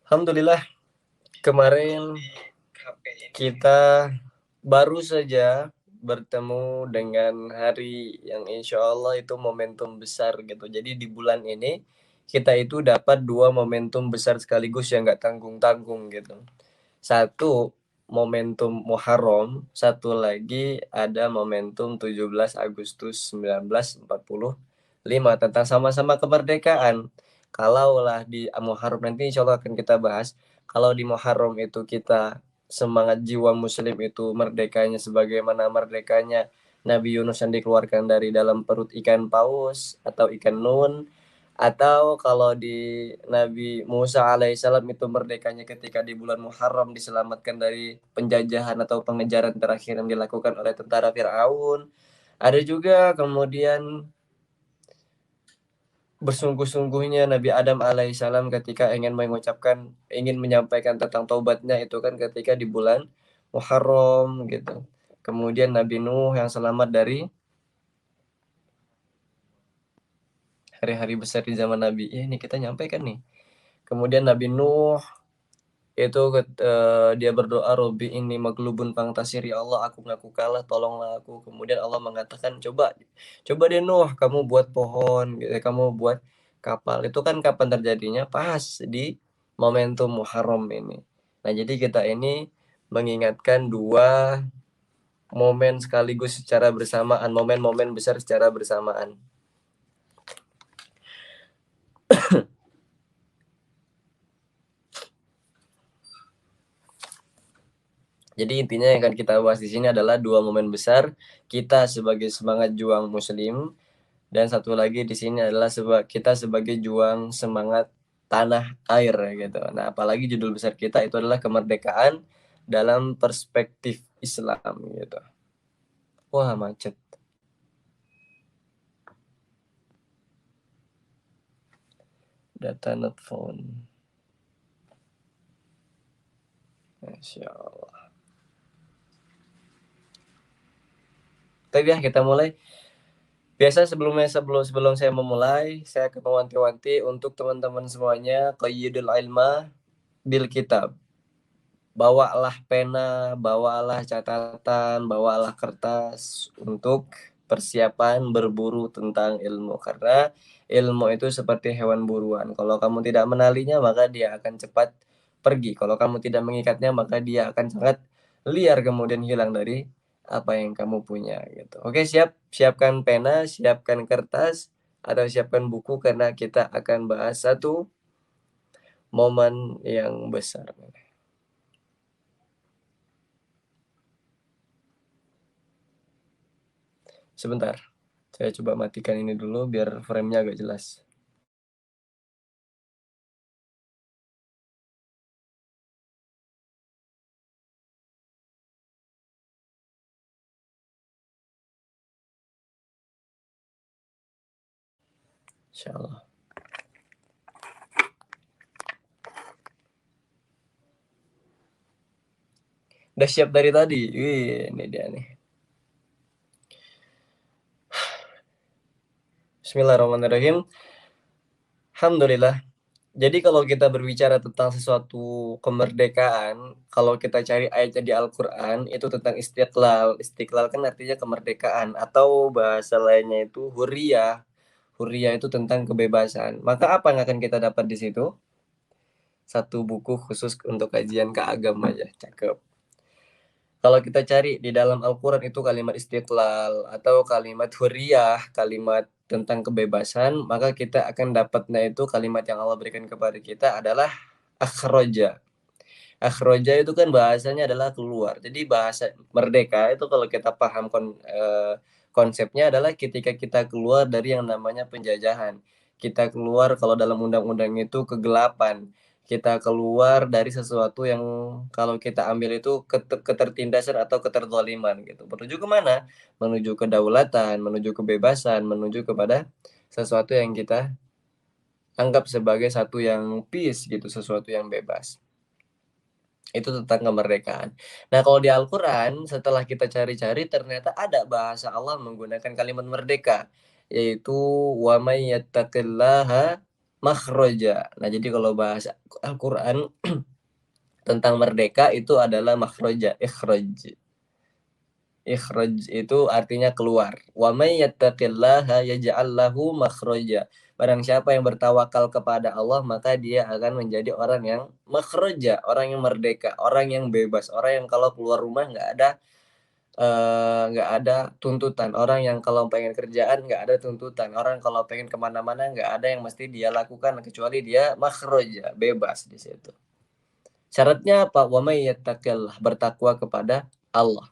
Alhamdulillah kemarin kita baru saja bertemu dengan hari yang insya Allah itu momentum besar gitu. Jadi di bulan ini kita itu dapat 2 momentum besar sekaligus yang nggak tanggung-tanggung gitu. Satu momentum Muharram, satu lagi ada momentum 17 Agustus 1945 tentang sama-sama kemerdekaan. Kalaulah di Muharram nanti insya Allah akan kita bahas, kalau di Muharram itu kita semangat jiwa muslim itu merdekanya sebagaimana merdekanya Nabi Yunus yang dikeluarkan dari dalam perut ikan paus atau ikan nun, atau kalau di Nabi Musa alaihissalam itu merdekanya ketika di bulan Muharram diselamatkan dari penjajahan atau pengejaran terakhir yang dilakukan oleh tentara Firaun. Ada juga kemudian bersungguh-sungguhnya Nabi Adam alaihissalam ketika ingin menyampaikan tentang taubatnya itu kan ketika di bulan Muharram gitu. Kemudian Nabi Nuh yang selamat dari hari-hari besar di zaman Nabi. Ya, ini kita nyampaikan nih. Kemudian Nabi Nuh itu dia berdoa, Robi ini maglubun fangtasir, ya Allah aku mengaku kalah, tolonglah aku. Kemudian Allah mengatakan, coba coba deh Nuh, kamu buat pohon gitu, kamu buat kapal. Itu kan kapan terjadinya? Pas di momentum Muharram ini. Nah jadi kita ini mengingatkan 2 momen sekaligus secara bersamaan, momen-momen besar secara bersamaan. Jadi intinya yang akan kita bahas di sini adalah 2 momen besar kita sebagai semangat juang muslim, dan satu lagi di sini adalah kita sebagai juang semangat tanah air gitu. Nah, apalagi judul besar kita itu adalah kemerdekaan dalam perspektif Islam gitu. Wah, macet. Data not found. Masya Allah. Tapi ya kita mulai. Biasa sebelum saya memulai, saya akan mewanti-wanti untuk teman-teman semuanya, qayyidul ilma bil kitab. Bawalah pena, bawalah catatan, bawalah kertas untuk persiapan berburu tentang ilmu. Karena ilmu itu seperti hewan buruan. Kalau kamu tidak menalinya, maka dia akan cepat pergi. Kalau kamu tidak mengikatnya, maka dia akan sangat liar kemudian hilang dari apa yang kamu punya gitu. Oke, siapkan pena, siapkan kertas, atau siapkan buku karena kita akan bahas satu momen yang besar. Sebentar, saya coba matikan ini dulu biar frame-nya agak jelas. Insyaallah. Udah siap dari tadi. Wih, ini dia nih. Bismillahirrahmanirrahim. Alhamdulillah. Jadi kalau kita berbicara tentang sesuatu kemerdekaan, kalau kita cari ayatnya di Al-Qur'an itu tentang istiqlal. Istiqlal kan artinya kemerdekaan atau bahasa lainnya itu hurriyah. Hurriyah itu tentang kebebasan. Maka apa yang akan kita dapat di situ? Satu buku khusus untuk kajian keagamaan aja. Cakep. Kalau kita cari di dalam Al-Quran itu kalimat istiqlal atau kalimat hurriyah, kalimat tentang kebebasan, maka kita akan dapatnya itu kalimat yang Allah berikan kepada kita adalah akhroja. Akhroja itu kan bahasanya adalah keluar. Jadi bahasa merdeka itu kalau kita paham konsepnya adalah ketika kita keluar dari yang namanya penjajahan. Kita keluar kalau dalam undang-undang itu kegelapan. Kita keluar dari sesuatu yang kalau kita ambil itu ketertindasan atau keterzaliman gitu. Menuju ke mana? Menuju kedaulatan, menuju kebebasan, menuju kepada sesuatu yang kita anggap sebagai satu yang peace gitu, sesuatu yang bebas. Itu tentang kemerdekaan. Nah, kalau di Al-Quran, setelah kita cari-cari, ternyata ada bahasa Allah menggunakan kalimat merdeka, yaitu wa may yattaqillaha makhraja. Nah, jadi kalau bahasa Al-Qur'an tentang merdeka itu adalah makhraja, ikhraj. Ikhraj itu artinya keluar. Wa may yattaqillaha yaj'al lahu makhraja. Barang siapa yang bertawakal kepada Allah, maka dia akan menjadi orang yang makhraja, orang yang merdeka, orang yang bebas, orang yang kalau keluar rumah nggak ada tuntutan, orang yang kalau pengen kerjaan nggak ada tuntutan, orang kalau pengen kemana mana nggak ada yang mesti dia lakukan kecuali dia makhraja, bebas di situ. Syaratnya apa? Wa may yattaqillah, bertakwa kepada Allah.